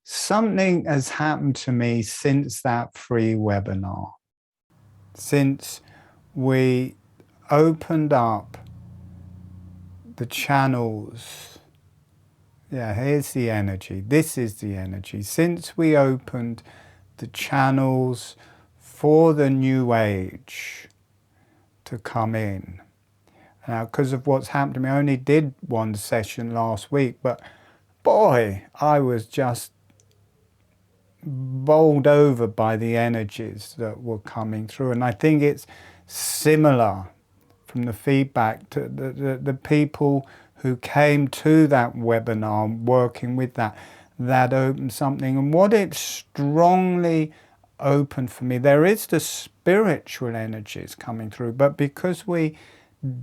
Something has happened to me since that free webinar, since we opened up the channels. Yeah, here's the energy. This is the energy. Since we opened the channels for the new age to come in. Now, because of what's happened to me, I only did one session last week, but boy, I was just bowled over by the energies that were coming through. And I think it's similar from the feedback to the people who came to that webinar, working with that opened something. And what it strongly opened for me, there is the spiritual energies coming through, but because we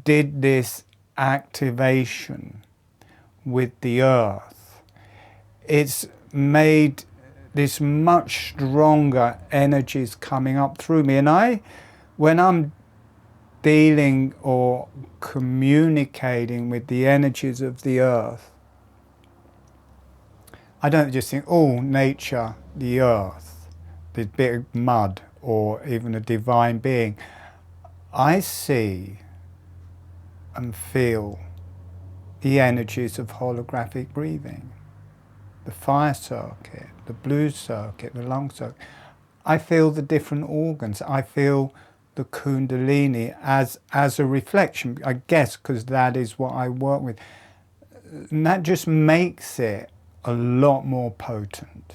did this activation with the earth, it's made this much stronger energies coming up through me. And when I'm dealing or communicating with the energies of the earth, I don't just think, oh, nature, the earth, this bit of mud, or even a divine being. I see and feel the energies of holographic breathing, the fire circuit, the blue circuit, the lung circuit. I feel the different organs. I feel the kundalini as a reflection, I guess, because that is what I work with. And that just makes it a lot more potent.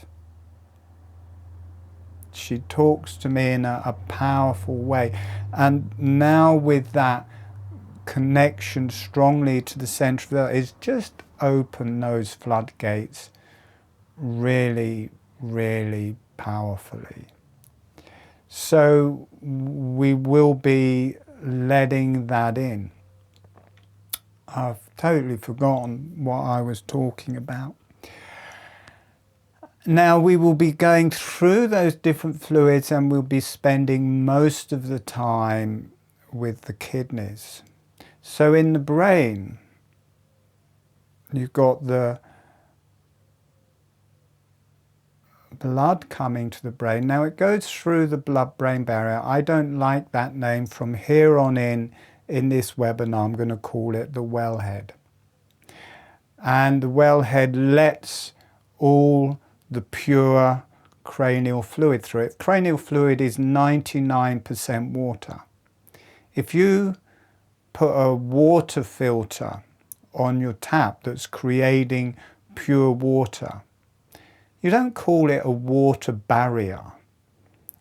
She talks to me in a powerful way. And now with that connection strongly to the center of the earth, it's just opened those floodgates really, really powerfully. So we will be letting that in. I've totally forgotten what I was talking about. Now we will be going through those different fluids, and we'll be spending most of the time with the kidneys. So in the brain, you've got the blood coming to the brain. Now it goes through the blood-brain barrier. I don't like that name. From here on in this webinar, I'm going to call it the wellhead. And the wellhead lets all the pure cranial fluid through it. Cranial fluid is 99% water. If you put a water filter on your tap that's creating pure water, you don't call it a water barrier.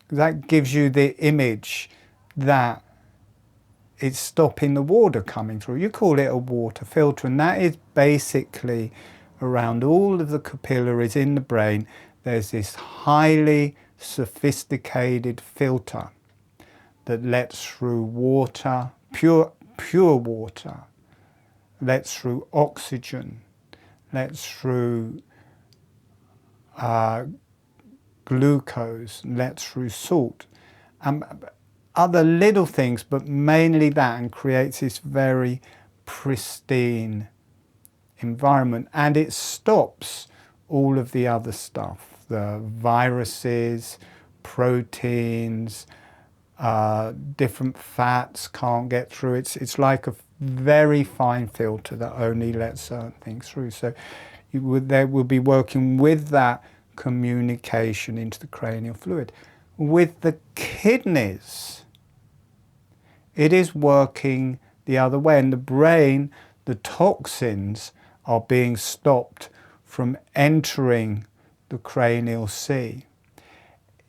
That gives you the image that it's stopping the water coming through. You call it a water filter, and that is basically around all of the capillaries in the brain. There's this highly sophisticated filter that lets through water, pure water, lets through oxygen, lets through glucose, lets through salt, and other little things, but mainly that, and creates this very pristine environment. And it stops all of the other stuff, the viruses, proteins, different fats can't get through. It's like a very fine filter that only lets certain things through. So they will be working with that communication into the cranial fluid. With the kidneys, it is working the other way. In the brain, the toxins are being stopped from entering the cranial sea.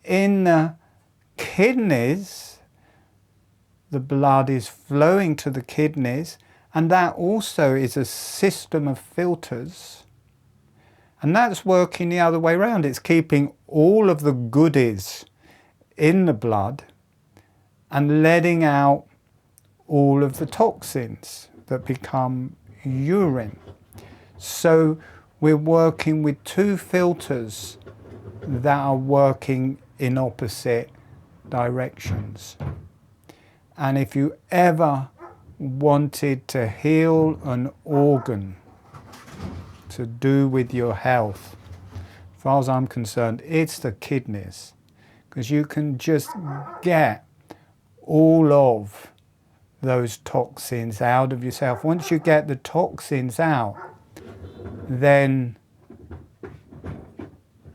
In the kidneys, the blood is flowing to the kidneys, and that also is a system of filters. And that's working the other way around. It's keeping all of the goodies in the blood and letting out all of the toxins that become urine. So we're working with two filters that are working in opposite directions. And if you ever wanted to heal an organ to do with your health, as far as I'm concerned, it's the kidneys, because you can just get all of those toxins out of yourself. Once you get the toxins out, then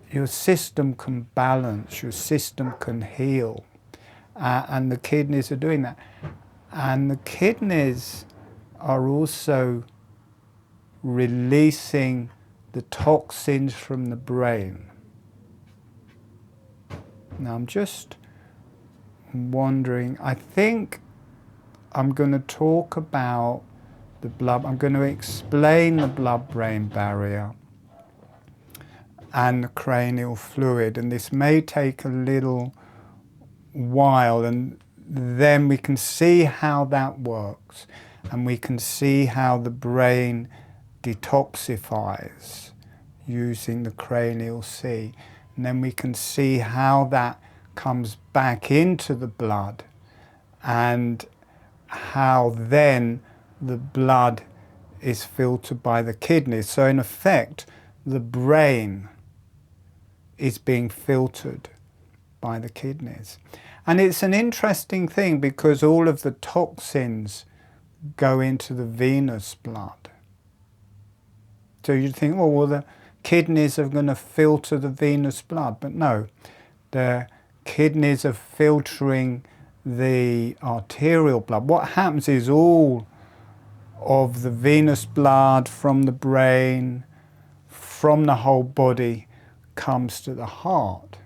your system can balance, your system can heal, and the kidneys are doing that. And the kidneys are also releasing the toxins from the brain. Now I'm just wondering, I think I'm going to talk about the blood, I'm going to explain the blood-brain barrier and the cranial fluid, and this may take a little while, and then we can see how that works, and we can see how the brain detoxifies using the cranial C, and then we can see how that comes back into the blood, and how then the blood is filtered by the kidneys. So in effect, the brain is being filtered by the kidneys. And it's an interesting thing, because all of the toxins go into the venous blood. So you'd think, oh, well, the kidneys are going to filter the venous blood. But no, the kidneys are filtering the arterial blood. What happens is all of the venous blood from the brain, from the whole body, comes to the heart.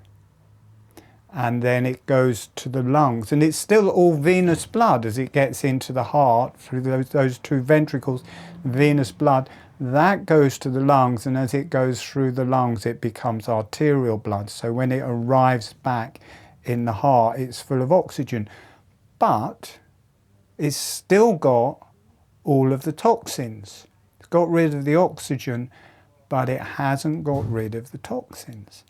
And then it goes to the lungs, and it's still all venous blood as it gets into the heart through those two ventricles. Venous blood, that goes to the lungs, and as it goes through the lungs it becomes arterial blood. So when it arrives back in the heart, it's full of oxygen, but it's still got all of the toxins. It's got rid of the oxygen, but it hasn't got rid of the toxins.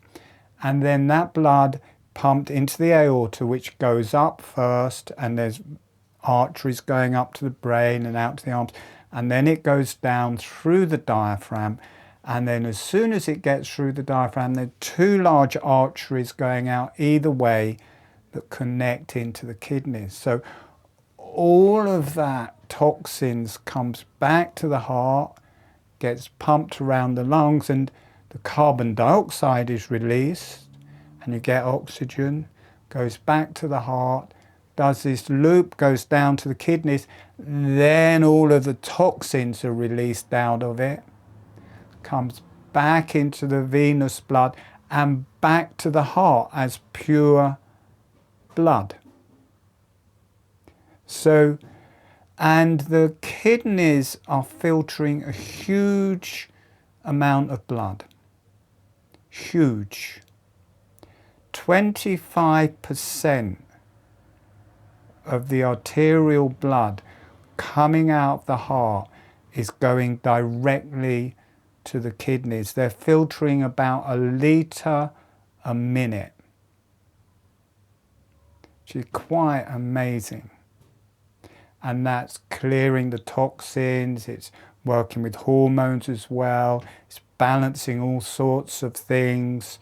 And then that blood pumped into the aorta, which goes up first, and there's arteries going up to the brain and out to the arms, and then it goes down through the diaphragm, and then as soon as it gets through the diaphragm, there are two large arteries going out either way that connect into the kidneys. So all of that toxins comes back to the heart, gets pumped around the lungs, and the carbon dioxide is released, and you get oxygen, goes back to the heart, does this loop, goes down to the kidneys, then all of the toxins are released out of it, comes back into the venous blood and back to the heart as pure blood. So, and the kidneys are filtering a huge amount of blood, huge. 25% of the arterial blood coming out of the heart is going directly to the kidneys. They're filtering about 1 litre a minute, which is quite amazing. And that's clearing the toxins, it's working with hormones as well, it's balancing all sorts of things.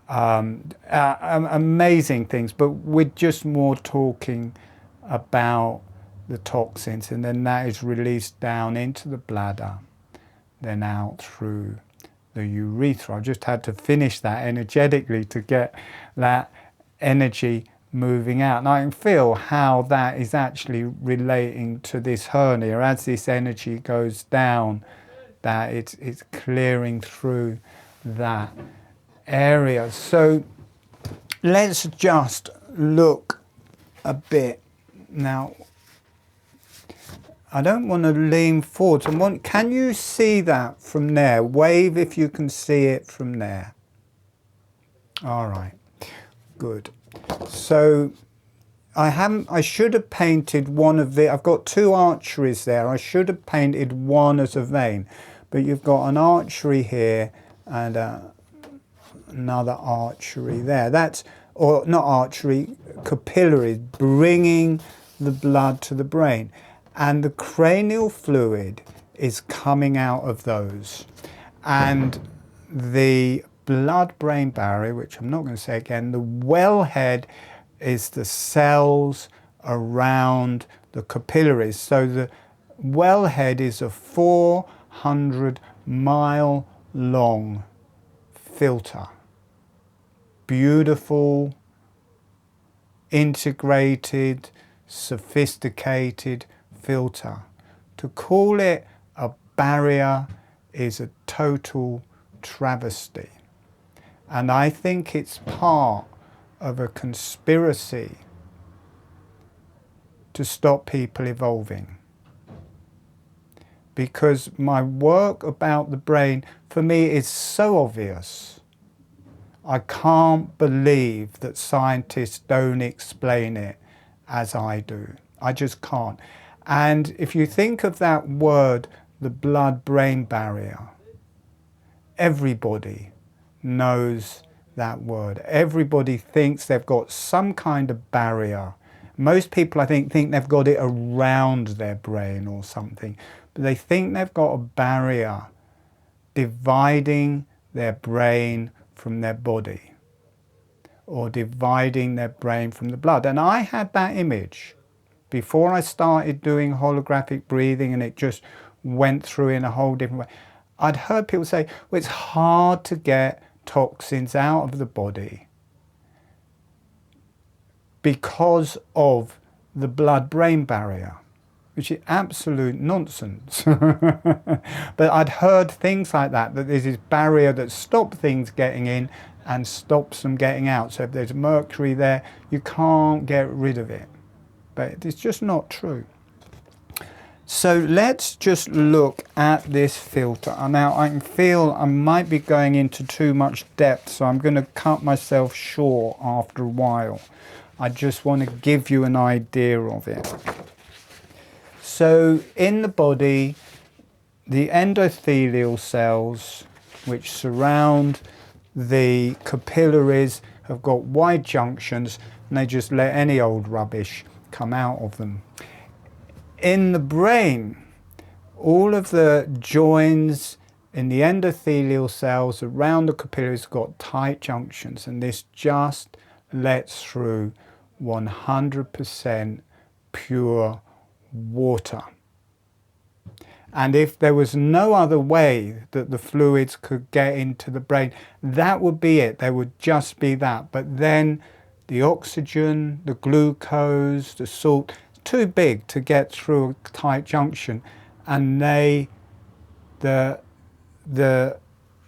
Amazing things, but we're just more talking about the toxins, and then that is released down into the bladder, then out through the urethra. I just had to finish that energetically to get that energy moving out, and I can feel how that is actually relating to this hernia. As this energy goes down, that it's clearing through that area. So let's just look a bit now. I don't want to lean forward. Can you see that from there? Wave if you can see it from there. All right, good. So I should have painted one of the, I've got two arteries there. I should have painted one as a vein, but you've got an artery here and another artery there. That's, or not artery, capillaries, bringing the blood to the brain. And the cranial fluid is coming out of those. And the blood-brain barrier, which I'm not going to say again, the wellhead is the cells around the capillaries. So the wellhead is a 400-mile long filter. Beautiful, integrated, sophisticated filter. To call it a barrier is a total travesty. And I think it's part of a conspiracy to stop people evolving. Because my work about the brain, for me, is so obvious. I can't believe that scientists don't explain it as I do. I just can't. And if you think of that word, the blood-brain barrier, everybody knows that word. Everybody thinks they've got some kind of barrier. Most people, I think they've got it around their brain or something. But they think they've got a barrier dividing their brain from their body, or dividing their brain from the blood. And I had that image before I started doing holographic breathing, and it just went through in a whole different way. I'd heard people say, well, it's hard to get toxins out of the body because of the blood-brain barrier, which is absolute nonsense. But I'd heard things like that there's this barrier that stops things getting in and stops them getting out. So if there's mercury there, you can't get rid of it. But it's just not true. So let's just look at this filter. Now I can feel I might be going into too much depth, so I'm going to cut myself short after a while. I just want to give you an idea of it. So in the body, the endothelial cells which surround the capillaries have got wide junctions, and they just let any old rubbish come out of them. In the brain, all of the joins in the endothelial cells around the capillaries have got tight junctions, and this just lets through 100% pure water. And if there was no other way that the fluids could get into the brain, that would be it. There would just be that. But then the oxygen, the glucose, the salt, too big to get through a tight junction, and the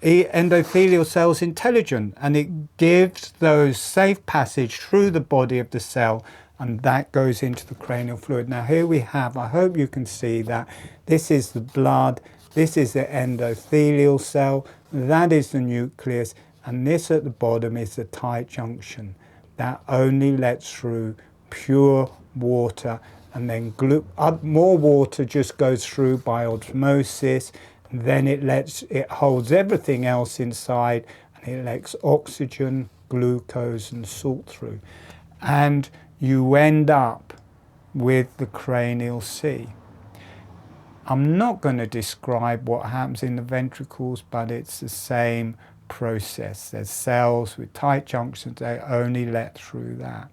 endothelial cell's intelligent, and it gives those safe passage through the body of the cell, and that goes into the cranial fluid. Now here we have, I hope you can see that, this is the blood, this is the endothelial cell, that is the nucleus, and this at the bottom is the tight junction. That only lets through pure water, and then more water just goes through by osmosis, and then it holds everything else inside, and it lets oxygen, glucose and salt through. And you end up with the cranial sea. I'm not going to describe what happens in the ventricles, but it's the same process. There's cells with tight junctions, they only let through that.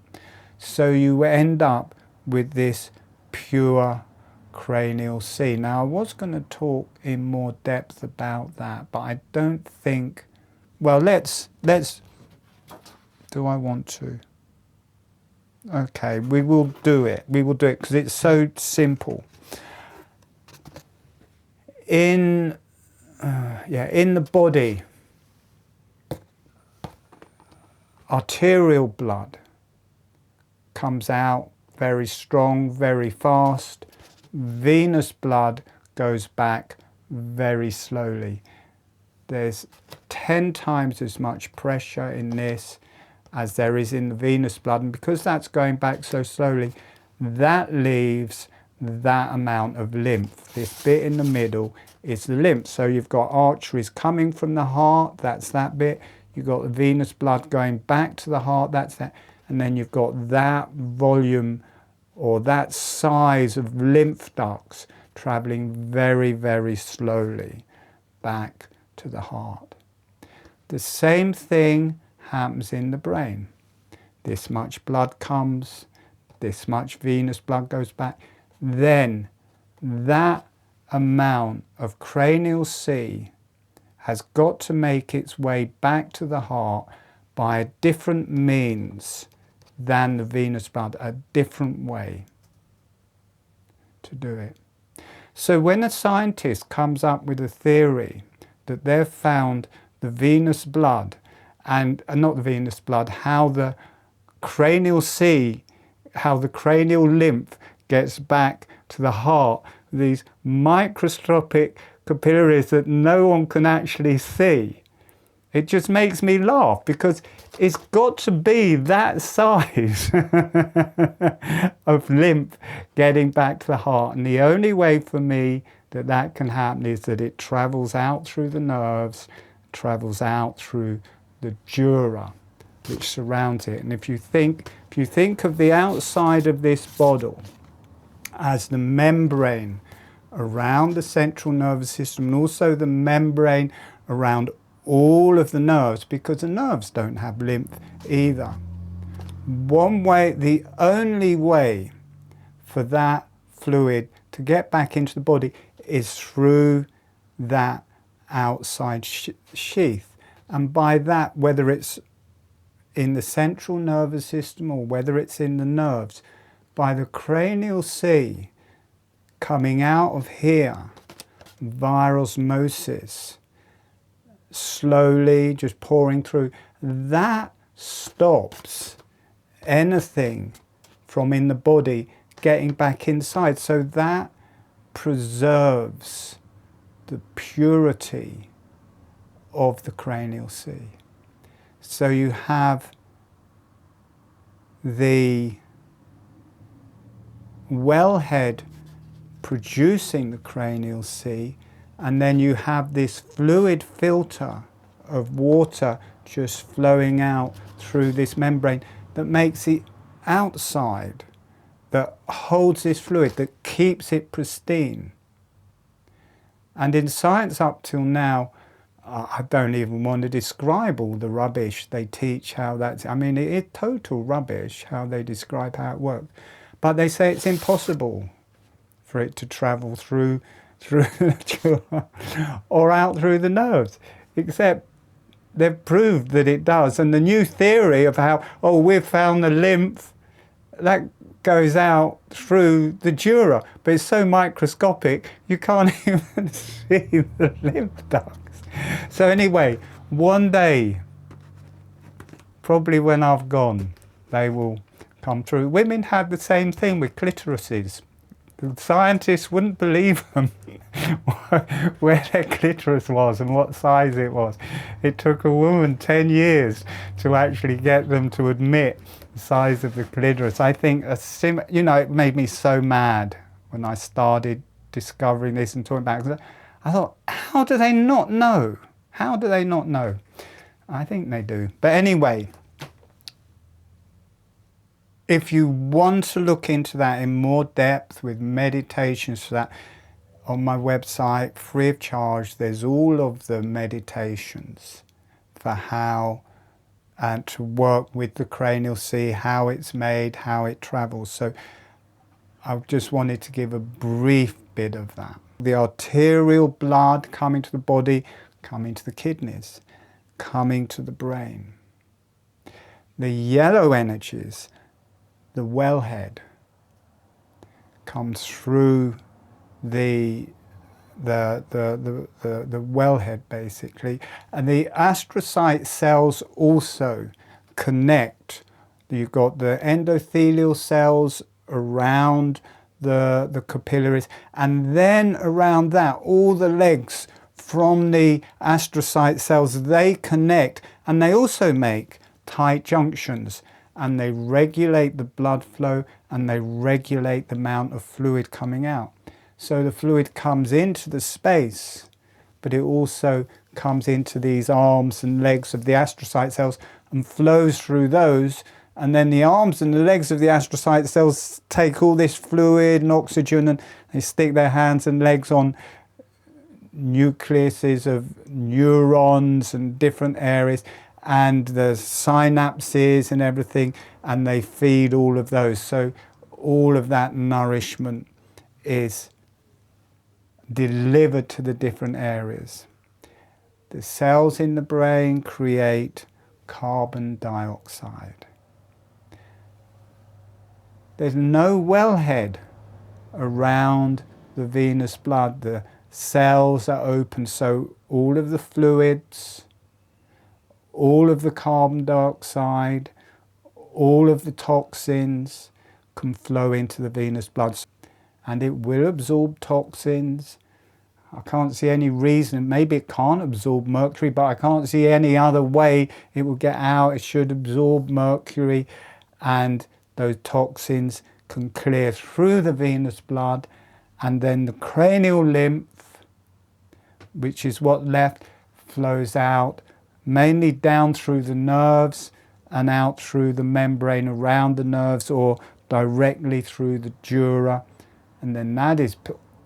So you end up with this pure cranial sea. Now I was going to talk in more depth about that, but I don't think, well, let's, do I want to? Okay, we will do it. We will do it because it's so simple. In the body, arterial blood comes out very strong, very fast. Venous blood goes back very slowly. There's 10 times as much pressure in this as there is in the venous blood, and because that's going back so slowly, that leaves that amount of lymph. This bit in the middle is the lymph. So you've got arteries coming from the heart, that's that bit. You've got the venous blood going back to the heart, that's that. And then you've got that volume or that size of lymph ducts traveling very, very slowly back to the heart. The same thing happens in the brain. This much blood comes, this much venous blood goes back, then that amount of cranial C has got to make its way back to the heart by a different means than the venous blood, a different way to do it. So when a scientist comes up with a theory that they've found the venous blood, and not the venous blood, how the cranial C, how the cranial lymph gets back to the heart, these microscopic capillaries that no one can actually see. It just makes me laugh because it's got to be that size of lymph getting back to the heart. And the only way for me that that can happen is that it travels out through the nerves, travels out through the dura, which surrounds it. And if you think of the outside of this bottle as the membrane around the central nervous system, and also the membrane around all of the nerves, because the nerves don't have lymph either. One way, the only way for that fluid to get back into the body is through that outside sheath. And by that, whether it's in the central nervous system or whether it's in the nerves, by the cranial C coming out of here via osmosis, slowly just pouring through, that stops anything from in the body getting back inside. So that preserves the purity of the cranial C. So you have the wellhead producing the cranial C, and then you have this fluid filter of water just flowing out through this membrane that makes the outside, that holds this fluid, that keeps it pristine. And in science up till now, I don't even want to describe all the rubbish they teach, how that's, I mean, it's total rubbish how they describe how it works. But they say it's impossible for it to travel through the tumor or out through the nerves, except they've proved that it does. And the new theory of how, oh, we've found the lymph, that goes out through the dura, but it's so microscopic you can't even see the lymph ducts. So anyway, one day, probably when I've gone, they will come through. Women had the same thing with clitorises. The scientists wouldn't believe them where their clitoris was and what size it was. It took a woman 10 years to actually get them to admit the size of the clitoris. I think, it made me so mad when I started discovering this and talking about it. I thought, how do they not know? How do they not know? I think they do. But anyway, if you want to look into that in more depth with meditations for that, on my website, free of charge, there's all of the meditations for how to work with the cranial C, how it's made, how it travels. So I just wanted to give a brief bit of that. The arterial blood coming to the body, coming to the kidneys, coming to the brain. The yellow energies, the wellhead, comes through the wellhead basically, and the astrocyte cells also connect. You've got the endothelial cells around the capillaries, and then around that all the legs from the astrocyte cells, they connect, and they also make tight junctions, and they regulate the blood flow, and they regulate the amount of fluid coming out. So the fluid comes into the space, but it also comes into these arms and legs of the astrocyte cells and flows through those. And then the arms and the legs of the astrocyte cells take all this fluid and oxygen, and they stick their hands and legs on nucleuses of neurons and different areas, and the synapses and everything, and they feed all of those. So all of that nourishment is delivered to the different areas. The cells in the brain create carbon dioxide. There's no wellhead around the venous blood. The cells are open, so all of the fluids, all of the carbon dioxide, all of the toxins can flow into the venous blood, and it will absorb toxins. I can't see any reason. Maybe it can't absorb mercury, but I can't see any other way it will get out. It should absorb mercury, and those toxins can clear through the venous blood, and then the cranial lymph, which is what left, flows out mainly down through the nerves and out through the membrane around the nerves, or directly through the dura, and then that is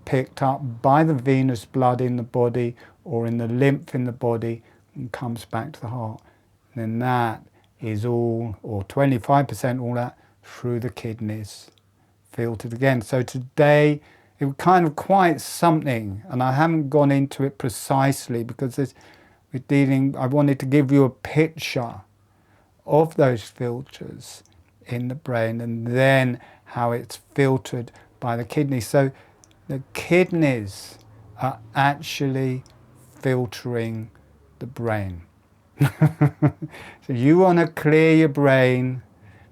picked up by the venous blood in the body or in the lymph in the body and comes back to the heart. And then that is all, or 25% all that, through the kidneys, filtered again. So today it was kind of quite something, and I haven't gone into it precisely because I wanted to give you a picture of those filters in the brain and then how it's filtered by the kidneys. So the kidneys are actually filtering the brain. So you want to clear your brain,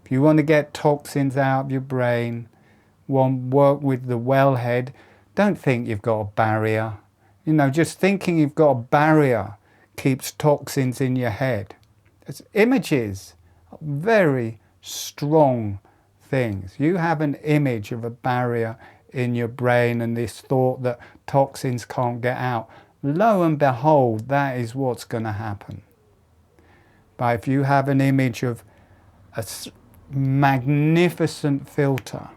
if you want to get toxins out of your brain, work with the wellhead. Don't think you've got a barrier. You know, just thinking you've got a barrier keeps toxins in your head. It's images, very strong things. You have an image of a barrier in your brain and this thought that toxins can't get out. Lo and behold, that is what's going to happen. But if you have an image of a magnificent filter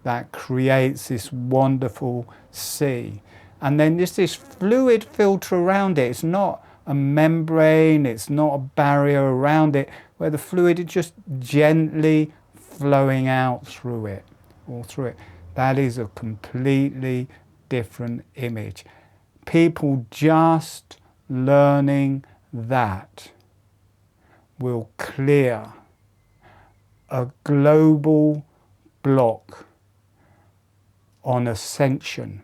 that creates this wonderful sea, and then there's this fluid filter around it. It's not a membrane, it's not a barrier around it, where the fluid is just gently flowing out through it, all through it. That is a completely different image. People just learning that will clear a global block on ascension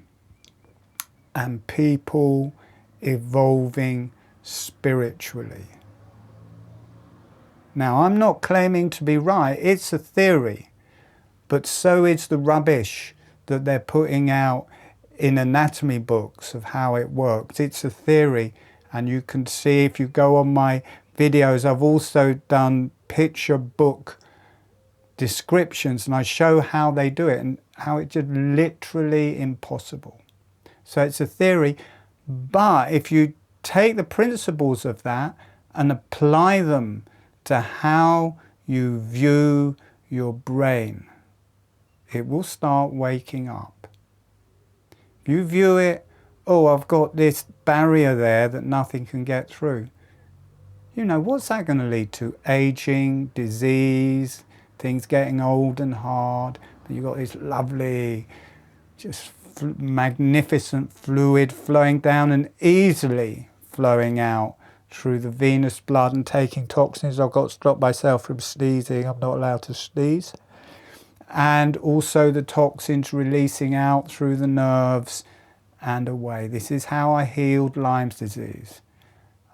and people evolving spiritually. Now, I'm not claiming to be right, it's a theory, but so is the rubbish that they're putting out in anatomy books of how it works. It's a theory, and you can see if you go on my videos, I've also done picture book descriptions, and I show how they do it and how it's just literally impossible. So it's a theory, but if you take the principles of that and apply them to how you view your brain, it will start waking up. If you view it, oh, I've got this barrier there that nothing can get through. You know, what's that going to lead to? Aging, disease, things getting old and hard. But you've got this lovely, just magnificent fluid flowing down and easily flowing out through the venous blood and taking toxins. I've got to stop myself from sneezing. I'm not allowed to sneeze. And also the toxins releasing out through the nerves and away. This is how I healed Lyme's disease.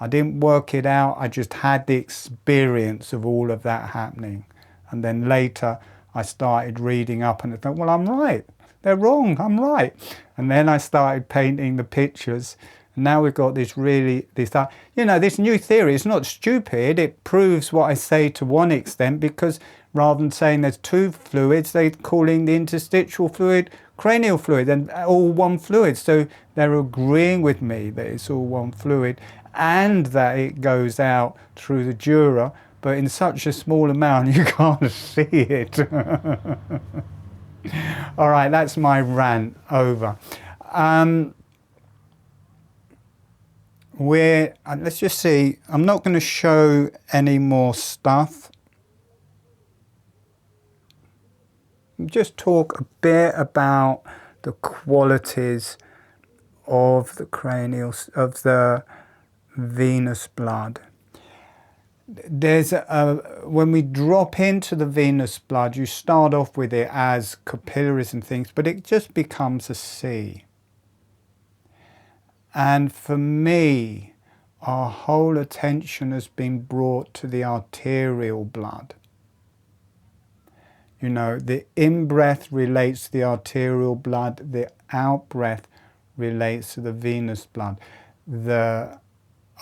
I didn't work it out, I just had the experience of all of that happening. And then later I started reading up and I thought, well, I'm right. They're wrong, I'm right. And then I started painting the pictures. And now we've got this this new theory. It's not stupid. It proves what I say to one extent, because rather than saying there's two fluids, they're calling the interstitial fluid cranial fluid, and all one fluid. So they're agreeing with me that it's all one fluid and that it goes out through the dura, but in such a small amount you can't see it. All right, that's my rant over. let's just see, I'm not going to show any more stuff. Just talk a bit about the qualities of the cranial, of the venous blood. There's when we drop into the venous blood, you start off with it as capillaries and things, but it just becomes a sea. And for me, our whole attention has been brought to the arterial blood. You know, the in-breath relates to the arterial blood, the out-breath relates to the venous blood. The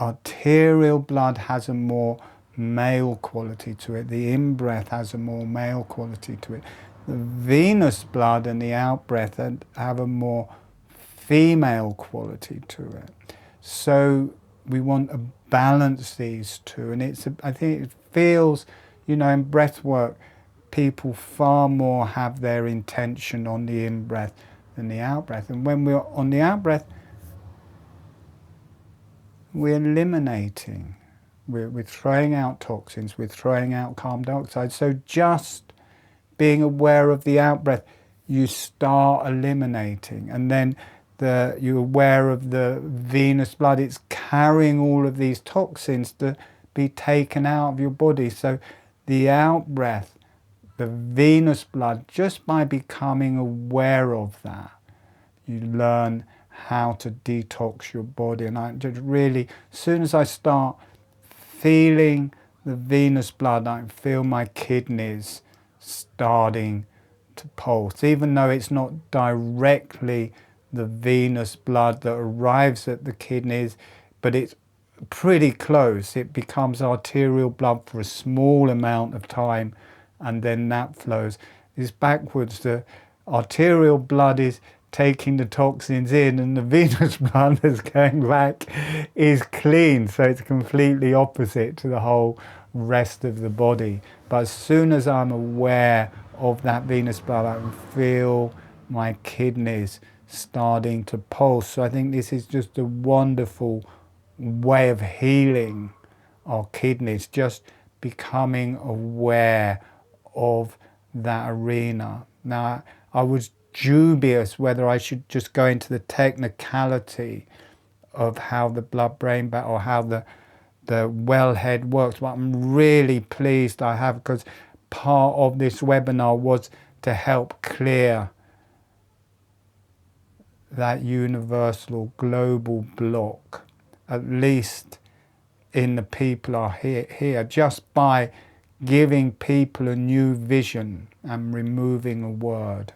arterial blood has a more male quality to it. The in-breath has a more male quality to it. The venous blood and the out-breath have a more female quality to it. So we want to balance these two. And I think it feels, you know, in breath work, people far more have their intention on the in-breath than the out-breath. And when we're on the out-breath, we're eliminating. We're throwing out toxins, we're throwing out carbon dioxide. So just being aware of the out-breath, you start eliminating. And then you're aware of the venous blood, it's carrying all of these toxins to be taken out of your body. So the out-breath, the venous blood, just by becoming aware of that, you learn how to detox your body. And I just really, as soon as I start feeling the venous blood, I feel my kidneys starting to pulse, even though it's not directly the venous blood that arrives at the kidneys, but it's pretty close. It becomes arterial blood for a small amount of time, and then that flows. It's backwards. The arterial blood is taking the toxins in, and the venous blood that's going back is clean. So it's completely opposite to the whole rest of the body. But as soon as I'm aware of that venous blood, I can feel my kidneys starting to pulse. So I think this is just a wonderful way of healing our kidneys, just becoming aware of that arena. Now, I was dubious whether I should just go into the technicality of how the blood-brain barrier or how the wellhead works, but I'm really pleased I have, because part of this webinar was to help clear that universal global block, at least in the people are here, just by giving people a new vision and removing a word.